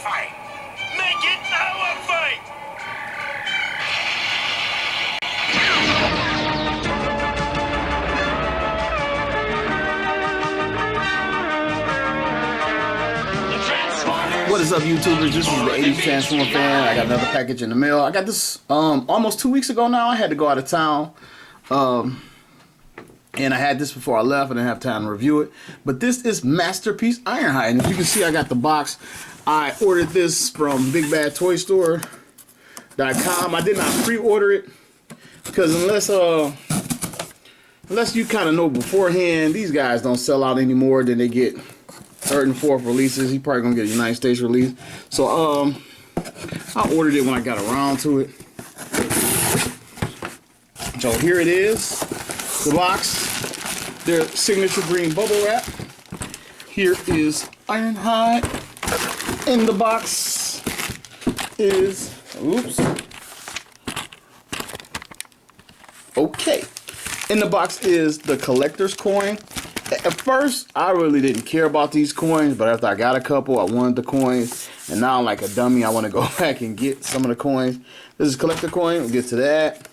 fight. Make it our fight. What is up, YouTubers? This is the 80s Transformer fan. I got another package in the mail. I got this almost 2 weeks ago now. I had to go out of town. And I had this before I left. I didn't have time to review it. But this is Masterpiece Ironhide. And as you can see, I got the box. I ordered this from BigBadToyStore.com. I did not pre-order it because unless you kind of know beforehand, these guys don't sell out anymore. Then they get third and fourth releases. He probably gonna get a United States release. So I ordered it when I got around to it. So here it is, the box. Their signature green bubble wrap. Here is Ironhide. In the box is, oops. Okay. In the box is the collector's coin. At first, I really didn't care about these coins, but after I got a couple, I wanted the coins. And now, like a dummy, I want to go back and get some of the coins. This is collector coin. We'll get to that.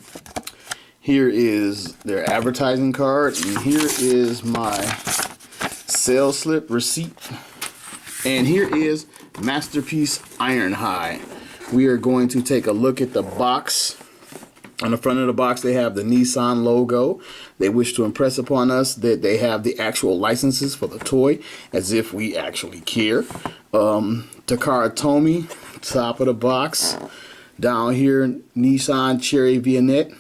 Here is their advertising card. And here is my sales slip receipt. And here is Masterpiece Ironhide. We are going to take a look at the box. On the front of the box, they have the Nissan logo. They wish to impress upon us that they have the actual licenses for the toy, as if we actually care. Takara Tomy, top of the box. Down here, Nissan Cherry Vignette.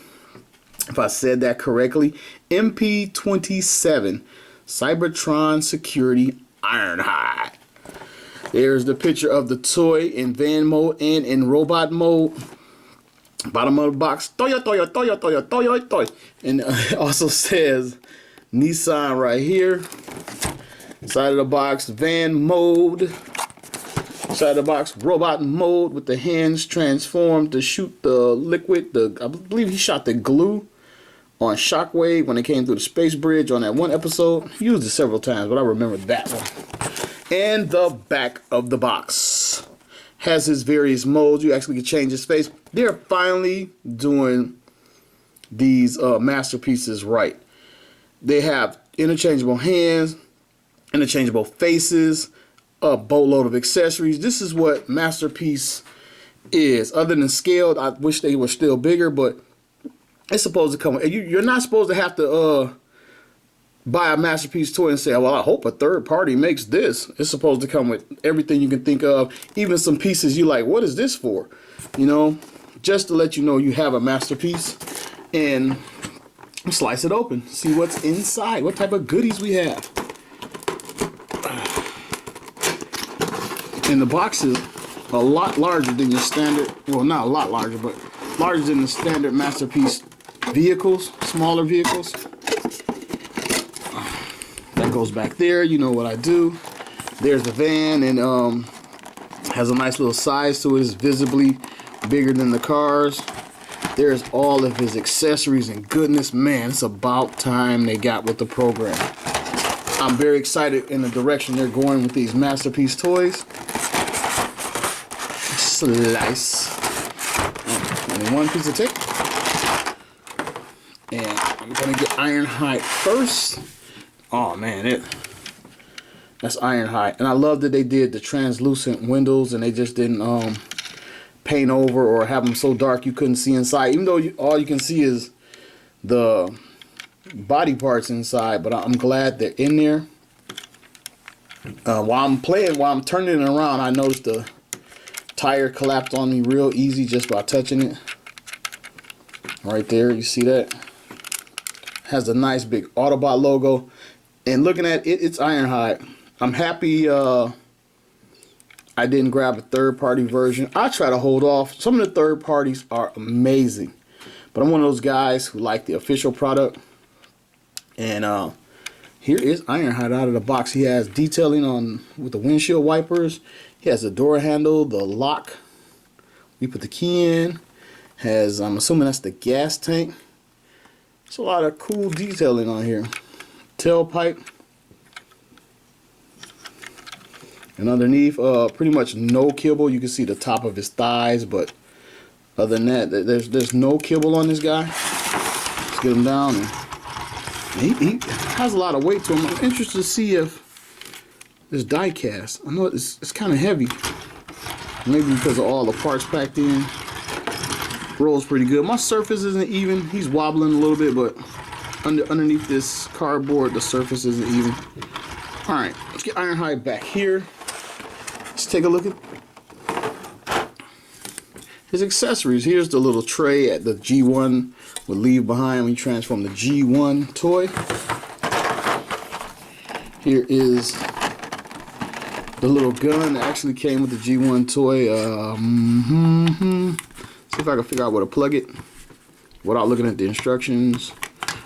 If I said that correctly. MP27, Cybertron Security Ironhide. There's the picture of the toy in van mode and in robot mode. Bottom of the box, toy. And it also says Nissan right here. Side of the box, van mode. Side of the box, robot mode with the hands transformed to shoot the liquid. I believe he shot the glue on Shockwave when it came through the space bridge on that one episode. He used it several times, but I remember that one. And the back of the box has his various modes. You actually can change his face. They're finally doing these masterpieces right. They have interchangeable hands, interchangeable faces, a boatload of accessories. This is what Masterpiece is. Other than scaled, I wish they were still bigger, but it's supposed to come. You're not supposed to have to buy a Masterpiece toy and say, well, I hope a third party makes this. It's supposed to come with everything you can think of, even some pieces you like, what is this for? You know, just to let you know you have a Masterpiece. And slice it open, see what's inside, what type of goodies we have. And the box is a lot larger than your standard, well, not a lot larger, but larger than the standard Masterpiece vehicles, smaller vehicles. That goes back there, you know what I do. There's the van, and has a nice little size to it. It's visibly bigger than the cars. There's all of his accessories and goodness. Man, it's about time they got with the program. I'm very excited in the direction they're going with these Masterpiece toys. Slice. Only one piece of tape. And I'm going to get Ironhide first. Oh man, that's Ironhide. And I love that they did the translucent windows and they just didn't paint over or have them so dark you couldn't see inside, even though all you can see is the body parts inside. But I'm glad they're in there. While I'm turning it around, I noticed the tire collapsed on me real easy just by touching it. Right there, you see that? Has a nice big Autobot logo. And looking at it, it's Ironhide. I'm happy I didn't grab a third-party version. I try to hold off. Some of the third parties are amazing, but I'm one of those guys who like the official product. And here is Ironhide out of the box. He has detailing on with the windshield wipers. He has the door handle, the lock. We put the key in. Has, I'm assuming that's the gas tank. There's a lot of cool detailing on here. Tailpipe. And underneath, pretty much no kibble. You can see the top of his thighs, but other than that, there's no kibble on this guy. Let's get him down. And he has a lot of weight to him. I'm interested to see if this die cast. I know it's kind of heavy. Maybe because of all the parts packed in. Rolls pretty good. My surface isn't even. He's wobbling a little bit, but underneath this cardboard, the surface isn't even. All right, let's get Ironhide back here. Let's take a look at his accessories. Here's the little tray at the G1 would leave behind when you transform the G1 toy. Here is the little gun that actually came with the G1 toy. See if I can figure out where to plug it without looking at the instructions.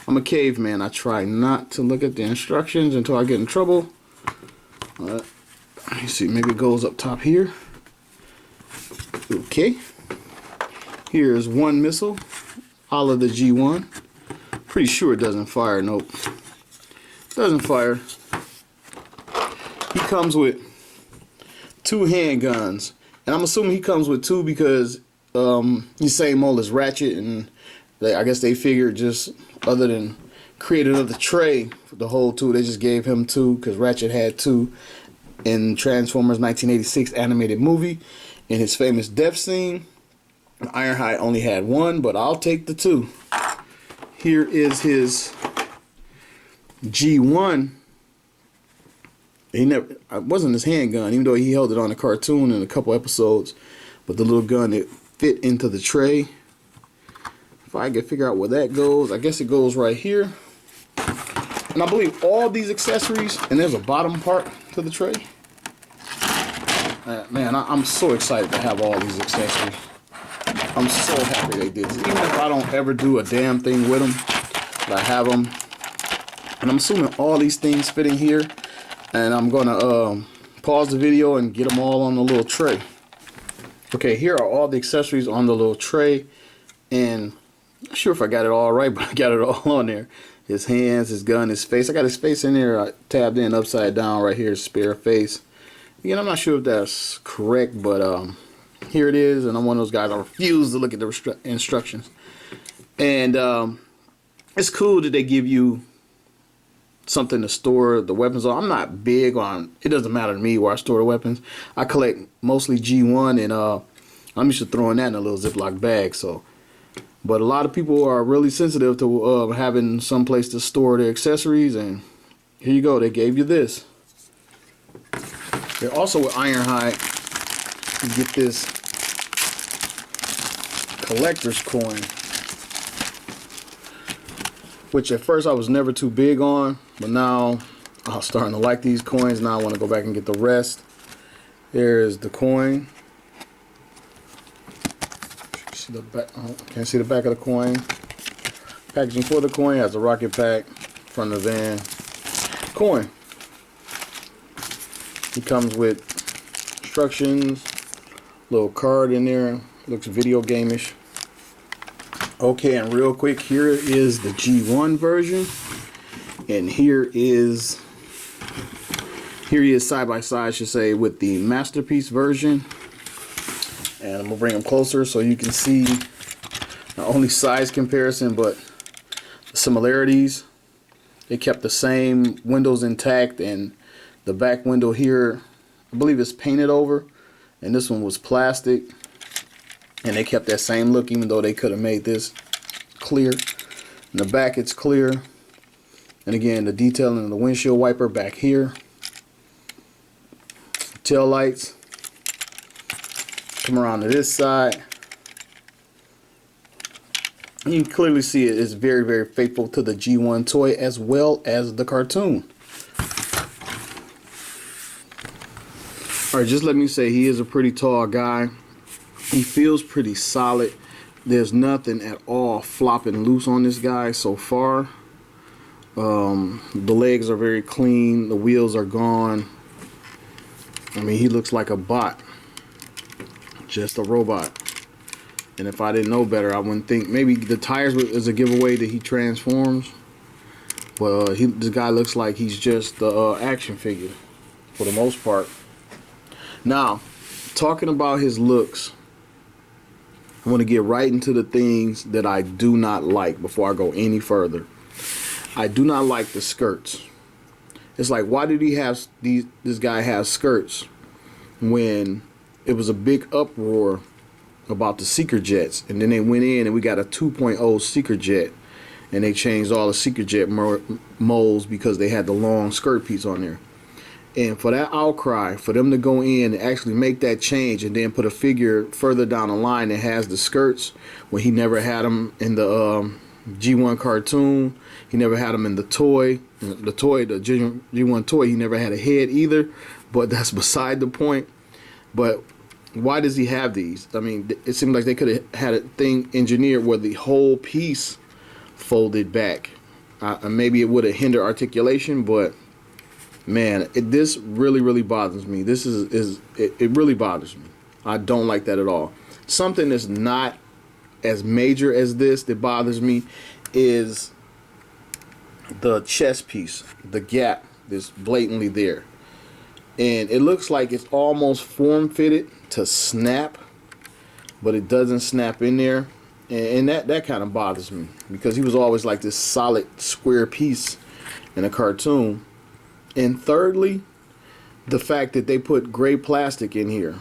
I'm a caveman. I try not to look at the instructions until I get in trouble. Let me see, maybe it goes up top here. Okay. Here's one missile, a la the G1. Pretty sure it doesn't fire. Nope. Doesn't fire. He comes with 2 handguns. And I'm assuming he comes with 2 because he's same old as Ratchet, and I guess they figured just other than create another tray for the whole 2, they just gave him 2 because Ratchet had 2 in Transformers 1986 animated movie. In his famous death scene, Ironhide only had 1, but I'll take the 2. Here is his G1. It wasn't his handgun, even though he held it on the cartoon in a couple episodes. But the little gun, it fit into the tray. If I can figure out where that goes, I guess it goes right here. And I believe all these accessories, and there's a bottom part to the tray. Man, I'm so excited to have all these accessories. I'm so happy they did this. Even if I don't ever do a damn thing with them, but I have them. And I'm assuming all these things fit in here. And I'm gonna pause the video and get them all on the little tray. Okay, here are all the accessories on the little tray. And I'm not sure if I got it all right, but I got it all on there. His hands, his gun, his face. I got his face in there tabbed in upside down right here, spare face. Again, I'm not sure if that's correct, but here it is. And I'm one of those guys, I refuse to look at the instructions. And it's cool that they give you something to store the weapons on. I'm not big on, it doesn't matter to me where I store the weapons. I collect mostly G1, and I'm used to throwing that in a little Ziploc bag. So, but a lot of people are really sensitive to having some place to store their accessories, and here you go, they gave you this. They're also with Ironhide, you get this collector's coin, which at first I was never too big on, but now I'm starting to like these coins. Now I want to go back and get the rest. There's the coin. See the back? Oh, can't see the back of the coin. Packaging for the coin has a rocket pack, front of the van. Coin. He comes with instructions, little card in there. Looks video game-ish. Okay, and real quick, here is the G1 version, and here he is side by side, I should say, with the Masterpiece version. And I'm gonna bring them closer so you can see not only size comparison but the similarities. They kept the same windows intact, and the back window here, I believe it's painted over, and this one was plastic. And they kept that same look, even though they could have made this clear. In the back, it's clear. And again, the detailing of the windshield wiper back here. Tail lights. Come around to this side. You can clearly see it is very, very faithful to the G1 toy as well as the cartoon. Alright, just let me say, he is a pretty tall guy. He feels pretty solid. There's nothing at all flopping loose on this guy so far. The legs are very clean. The wheels are gone. I mean, he looks like a bot. Just a robot. And if I didn't know better, I wouldn't think. Maybe the tires is a giveaway that he transforms. But this guy looks like he's just the action figure for the most part. Now, talking about his looks, I want to get right into the things that I do not like before I go any further. I do not like the skirts. It's like, why did he have this guy have skirts when it was a big uproar about the seeker jets, and then they went in and we got a 2.0 seeker jet, and they changed all the seeker jet molds because they had the long skirt piece on there. And for that outcry, for them to go in and actually make that change and then put a figure further down the line that has the skirts, when he never had them in the G1 cartoon, he never had them in the toy, the G1 toy, he never had a head either, but that's beside the point. But why does he have these? I mean, it seems like they could have had a thing engineered where the whole piece folded back. Maybe it would have hindered articulation, but man, this really bothers me. This it really bothers me. I don't like that at all. Something that's not as major as this that bothers me is the chest piece, the gap that's blatantly there. And it looks like it's almost form-fitted to snap, but it doesn't snap in there. And that kind of bothers me, because he was always like this solid square piece in a cartoon. And thirdly, the fact that they put gray plastic in here,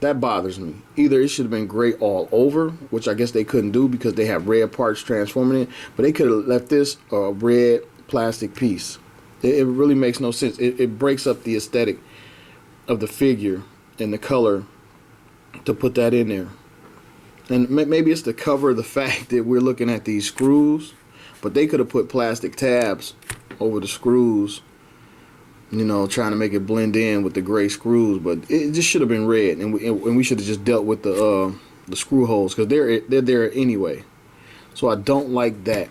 that bothers me. Either it should have been gray all over, which I guess they couldn't do because they have red parts transforming it, but they could have left this a red plastic piece. It really makes no sense. It breaks up the aesthetic of the figure and the color to put that in there. And maybe it's to cover the fact that we're looking at these screws, but they could have put plastic tabs over the screws, you know, trying to make it blend in with the gray screws. But it just should have been red, and we should have just dealt with the screw holes, because they're there anyway. So I don't like that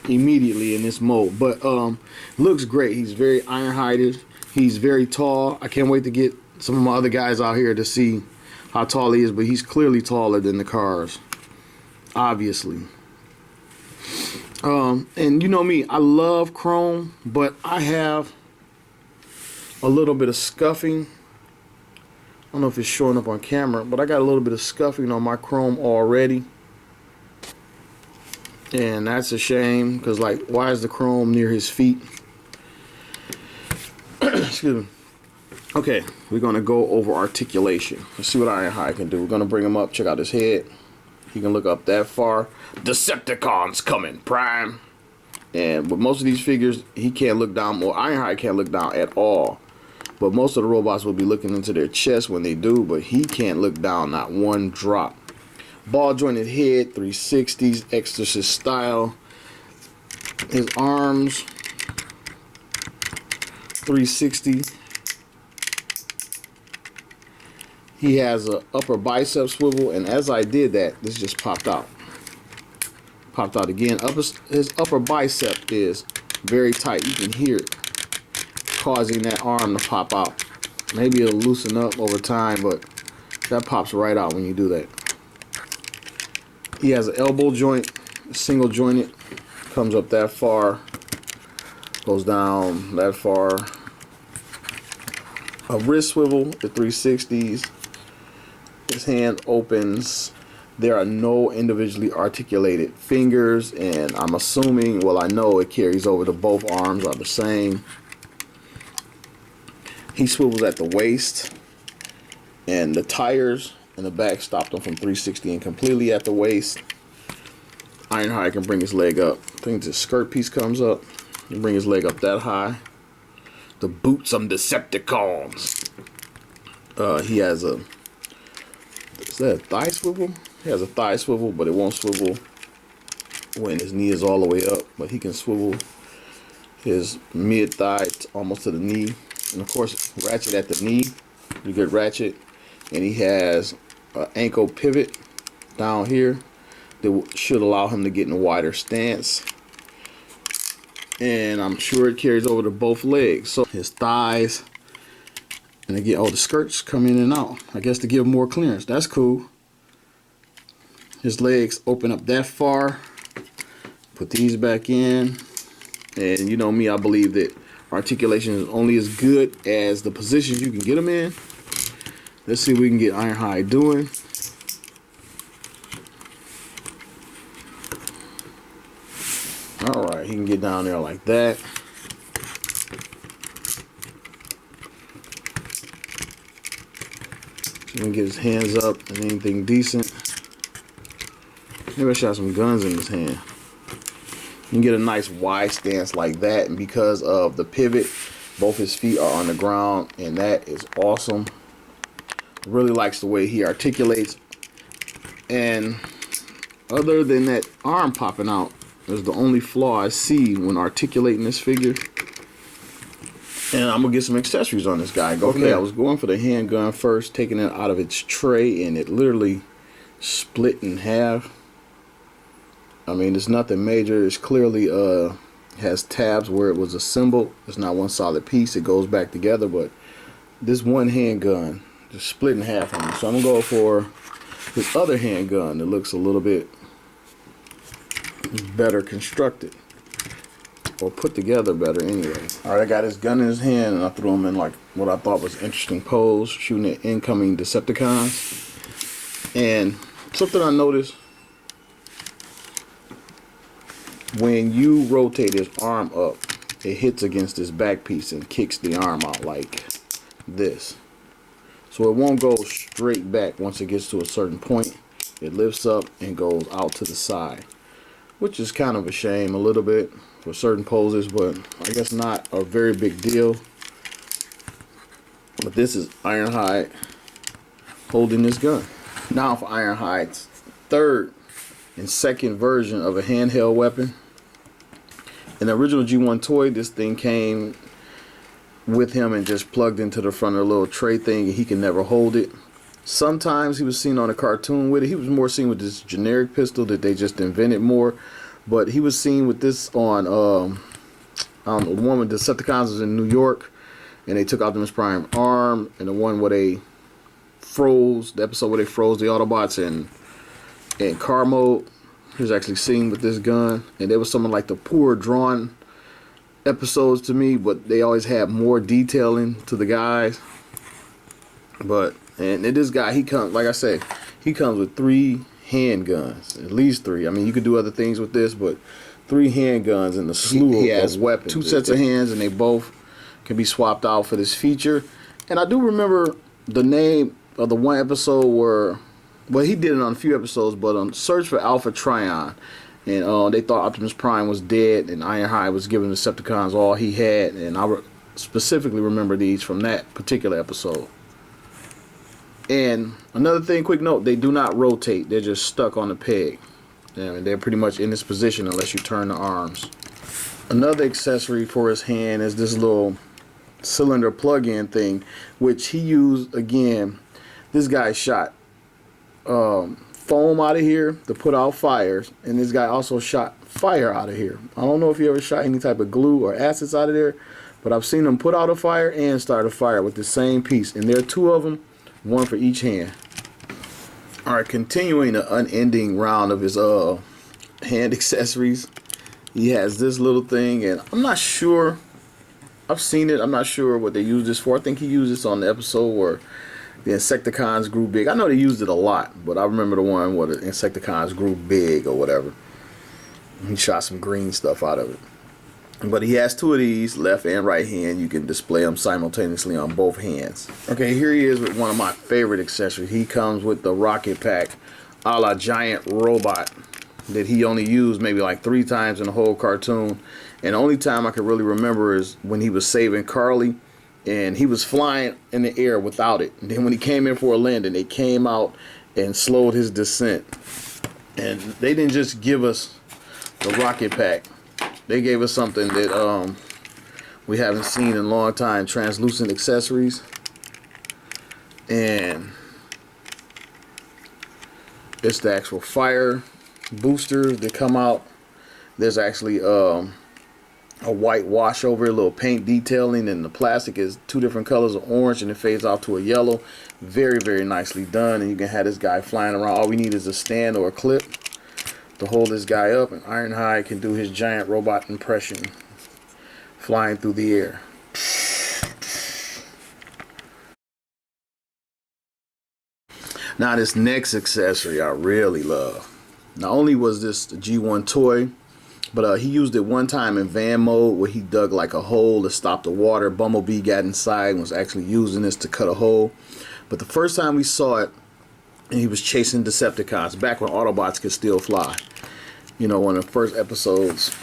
immediately in this mold. But looks great. He's very Ironhided. He's very tall. I can't wait to get some of my other guys out here to see how tall he is, but he's clearly taller than the cars, obviously. And you know me, I love chrome, but I have a little bit of scuffing. I don't know if it's showing up on camera, but I got a little bit of scuffing on my chrome already. And that's a shame, because, like, why is the chrome near his feet? Excuse me. Okay, we're going to go over articulation. Let's see what Ironhide can do. We're going to bring him up, check out his head. He can look up that far. Decepticons coming, Prime. And with most of these figures, he can't look down. Well, Ironhide can't look down at all. But most of the robots will be looking into their chest when they do, but he can't look down, not one drop. Ball jointed head, 360s, Exorcist style. His arms, 360. He has a upper bicep swivel, and as I did that, this just popped out. Popped out again. His upper bicep is very tight. You can hear it causing that arm to pop out. Maybe it'll loosen up over time, but that pops right out when you do that. He has an elbow joint, single jointed, comes up that far, goes down that far. A wrist swivel, the 360s. His hand opens. There are no individually articulated fingers, and I'm assuming, well, I know it carries over to both arms are the same. He swivels at the waist, and the tires in the back stopped him from 360 and completely at the waist. Ironhide can bring his leg up. I think the skirt piece comes up. He can bring his leg up that high. To boot some Decepticons. He has a, is that a thigh swivel? He has a thigh swivel, but it won't swivel when his knee is all the way up. But he can swivel his mid thigh almost to the knee. And of course, ratchet at the knee. Pretty good ratchet. And he has an ankle pivot down here that should allow him to get in a wider stance. And I'm sure it carries over to both legs. So his thighs, and again, oh, the skirts come in and out, I guess, to give more clearance. That's cool. His legs open up that far. Put these back in. And you know me, I believe that articulation is only as good as the positions you can get them in. Let's see what we can get Ironhide doing. Alright, he can get down there like that. He can get his hands up and anything decent. Maybe I should have some guns in his hand. You can get a nice wide stance like that, and because of the pivot, both his feet are on the ground, and that is awesome. Really likes the way he articulates. And other than that arm popping out, is the only flaw I see when articulating this figure. And I'm gonna get some accessories on this guy. Okay, I was going for the handgun first, taking it out of its tray, and it literally split in half. I mean, it's nothing major. It's clearly has tabs where it was assembled. It's not one solid piece. It goes back together, but this one handgun just split in half on me. So I'm gonna go for this other handgun that looks a little bit better constructed, or put together better anyway. Alright, I got his gun in his hand, and I threw him in like what I thought was an interesting pose, shooting at incoming Decepticons. And something I noticed, when you rotate his arm up, it hits against his back piece and kicks the arm out like this. So it won't go straight back once it gets to a certain point. It lifts up and goes out to the side, which is kind of a shame a little bit for certain poses, but I guess not a very big deal. But this is Ironhide holding this gun. Now for Ironhide's third and second version of a handheld weapon. In the original G1 toy, this thing came with him and just plugged into the front of the little tray thing, and he can never hold it. Sometimes he was seen on a cartoon with it. He was more seen with this generic pistol that they just invented more. But he was seen with this on the one with Decepticons was in New York, and they took Optimus Prime arm, and the one where they froze, the episode where they froze the Autobots in car mode. He was actually seen with this gun, and there was some of like the poor drawn episodes to me, but they always had more detailing to the guys. But and this guy, he comes, like I said, he comes with 3 handguns, at least 3. I mean, you could do other things with this, but 3 handguns and a slew of weapons. 2 sets of hands, and they both can be swapped out for this feature. And I do remember the name of the one episode where, well, he did it on a few episodes, but on Search for Alpha Trion, and they thought Optimus Prime was dead, and Ironhide was giving the Decepticons all he had, and I specifically remember these from that particular episode. And another thing, quick note, they do not rotate. They're just stuck on the peg. And they're pretty much in this position unless you turn the arms. Another accessory for his hand is this little cylinder plug-in thing, which he used, again, this guy shot foam out of here to put out fires, and this guy also shot fire out of here. I don't know if he ever shot any type of glue or acids out of there, but I've seen him put out a fire and start a fire with the same piece, and there are 2 of them, one for each hand. Alright, continuing the unending round of his hand accessories, he has this little thing, and I'm not sure, I've seen it, I'm not sure what they use this for. I think he used this on the episode where the Insecticons grew big. I know they used it a lot, but I remember the one where the Insecticons grew big or whatever. He shot some green stuff out of it. But he has 2 of these, left and right hand. You can display them simultaneously on both hands. Okay, here he is with one of my favorite accessories. He comes with the rocket pack, a la giant robot, that he only used maybe like 3 times in the whole cartoon. And the only time I can really remember is when he was saving Carly, and he was flying in the air without it. And then when he came in for a landing, they came out and slowed his descent. And they didn't just give us the rocket pack. They gave us something that we haven't seen in a long time, translucent accessories. And it's the actual fire boosters that come out. There's actually a white wash over it, a little paint detailing, and the plastic is 2 different colors of orange, and it fades out to a yellow. Very, very nicely done, and you can have this guy flying around. All we need is a stand or a clip to hold this guy up, and Ironhide can do his giant robot impression flying through the air. Now this next accessory I really love. Not only was this the G1 toy, but he used it one time in van mode where he dug like a hole to stop the water. Bumblebee got inside and was actually using this to cut a hole. But the first time we saw it, and he was chasing Decepticons back when Autobots could still fly. You know, one of the first episodes.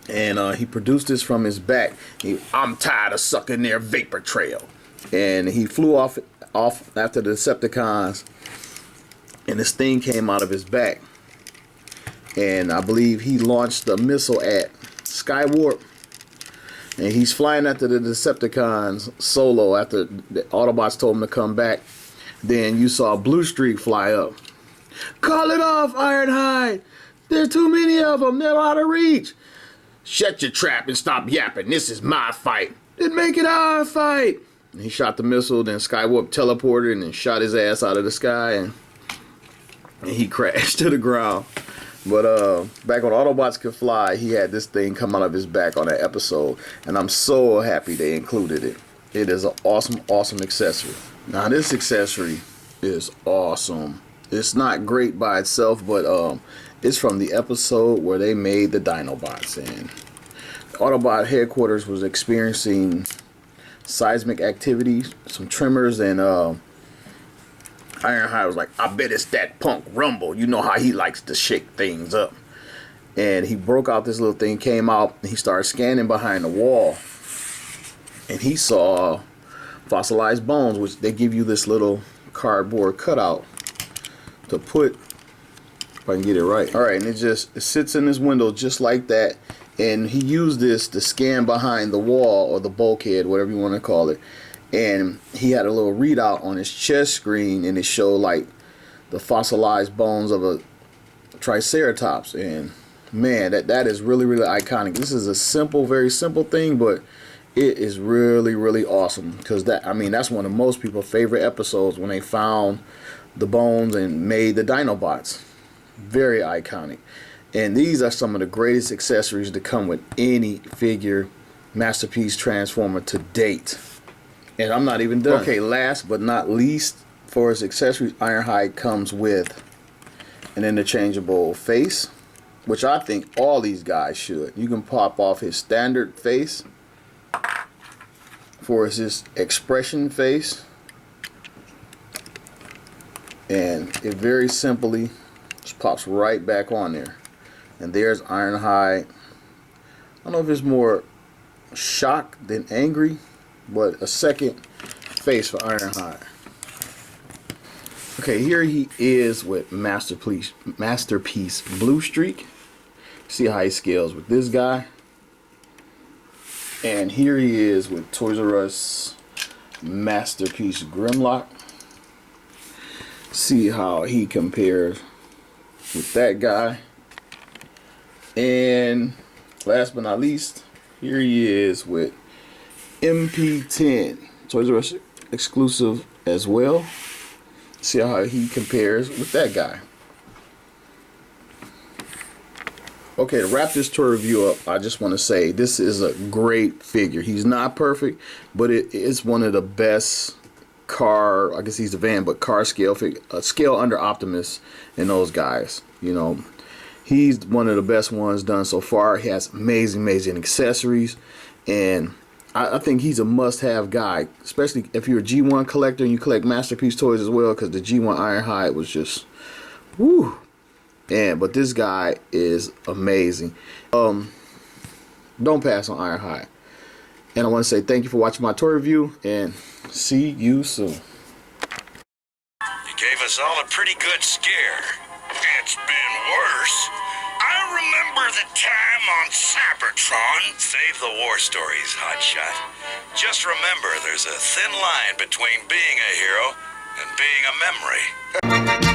And he produced this from his back. I'm tired of sucking their vapor trail. And he flew off after the Decepticons, and this thing came out of his back. And I believe he launched the missile at Skywarp, and he's flying after the Decepticons solo after the Autobots told him to come back. Then you saw Blue Streak fly up. Call it off, Ironhide. There's too many of them. They're out of reach. Shut your trap and stop yapping. This is my fight. Then make it our fight. And he shot the missile. Then Skywarp teleported and then shot his ass out of the sky, and he crashed to the ground. But back when Autobots could fly, he had this thing come out of his back on that episode, and I'm so happy they included it. It is an awesome, awesome accessory. Now this accessory is awesome. It's not great by itself, but it's from the episode where they made the Dinobots, and the Autobot headquarters was experiencing seismic activity, some tremors, and Ironhide was like, I bet it's that punk Rumble. You know how he likes to shake things up. And he broke out this little thing, came out, and he started scanning behind the wall. And he saw fossilized bones, which they give you this little cardboard cutout to put, if I can get it right. Alright, and it sits in this window just like that. And he used this to scan behind the wall, or the bulkhead, whatever you want to call it. And he had a little readout on his chest screen, and it showed like the fossilized bones of a Triceratops. And man, that is really, really iconic. This is a simple, very simple thing, but it is really, really awesome, because that's one of most people's favorite episodes, when they found the bones and made the Dinobots. Very iconic. And these are some of the greatest accessories to come with any figure Masterpiece Transformer to date. And I'm not even done. Okay, last but not least, for his accessories, Ironhide comes with an interchangeable face, which I think all these guys should. You can pop off his standard face for his expression face, and it very simply just pops right back on there. And there's Ironhide. I don't know if it's more shocked than angry, but a second face for Ironhide. Okay, here he is with Masterpiece Blue Streak. See how he scales with this guy. And here he is with Toys R Us Masterpiece Grimlock. See how he compares with that guy. And last but not least, here he is with MP10, Toys R Us exclusive as well. See how he compares with that guy. Okay, to wrap this toy review up, I just want to say this is a great figure. He's not perfect, but it is one of the best car, I guess he's a van, but car scale scale under Optimus and those guys. You know, he's one of the best ones done so far. He has amazing accessories, and I think he's a must-have guy, especially if you're a G1 collector and you collect Masterpiece toys as well, because the G1 Ironhide was just, woo. But this guy is amazing. Don't pass on Ironhide. And I want to say thank you for watching my toy review, and see you soon. You gave us all a pretty good scare. It's been worse. I remember the time on Cybertron. Save the war stories, Hotshot. Just remember, there's a thin line between being a hero and being a memory.